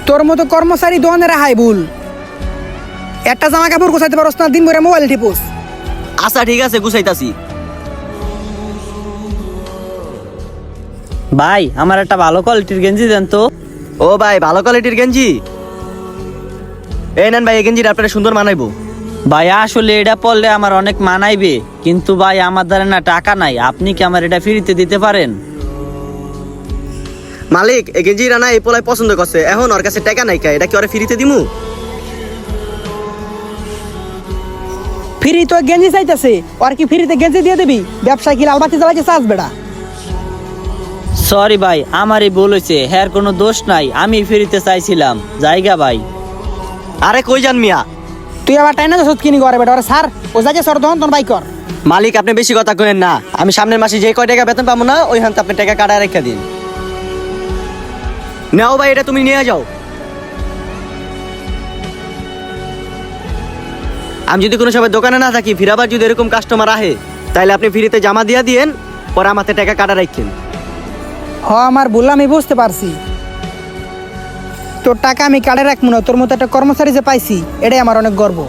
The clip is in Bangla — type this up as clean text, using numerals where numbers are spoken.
তোর মতো কর্মচারী দোকানের হাই ভুল। একটা জামা কাপড় গোছাইতে পারস না, দিন ভরে মোবাইল টিপোস। আচ্ছা ঠিক আছে, গুছাইতাছি। ভাই আমার একটা ভালো কোয়ালিটির গেঞ্জি দেন তো। ও ভাই, ভালো কোয়ালিটির গেঞ্জি? এই নেন ভাই, এই গেঞ্জিটা আপনার সুন্দর মানাইবো। ভাই আসলে এটা পরলে আমার অনেক মানাইবে, কিন্তু ভাই আমার দ্বারা না টাকা নাই, আপনি কি আমার এটা ফ্রিতে দিতে পারেন? মালিক, এই গেঞ্জিটা না এই পোলাই পছন্দ করছে, এখন ওর কাছে টাকা নাই কা, এটা কি ওরে ফ্রিতে দিমু? ফ্রি তো গেঞ্জি চাইতেছে, আর কি ফ্রিতে গেঞ্জি দিয়ে দিবি? ব্যবসায় কি লালবাতি জ্বালাইতে চাস বেড়া? সরি ভাই, আমারই ভুল হয়েছে, হ্যার কোনো দোষ নাই, আমি ফ্রিতে চাইছিলাম। জায়গা ভাই। আরে কই যান মিয়া? তুই আবার টাইনা যাস কিনি করে বেটা? ওরে স্যার ও যাকে সর দহন তোর বাইক কর। মালিক, আপনি বেশি কথা কইেন না, আমি সামনের মাসে যে কয় টাকা বেতন পাবো না ওই হাতে আপনি টাকা কাটায় রেখে দিন। নাও ভাই, এটা তুমি নিয়ে যাও। আমি যদি কোনো সময় দোকানে না থাকি, ফিরাবার যদি এরকম কাস্টমার আহে, তাহলে আপনি ফ্রিতে জামা দিয়া দিয়েন, পরে আমাতে টাকা কাটা রাখেন। হ আমার ভুল আমি বুঝতে পারছি। তোর টাকা আমি কাটে রাখবো না, তোর মতো একটা কর্মচারী যে পাইছি এটাই আমার অনেক গর্ব।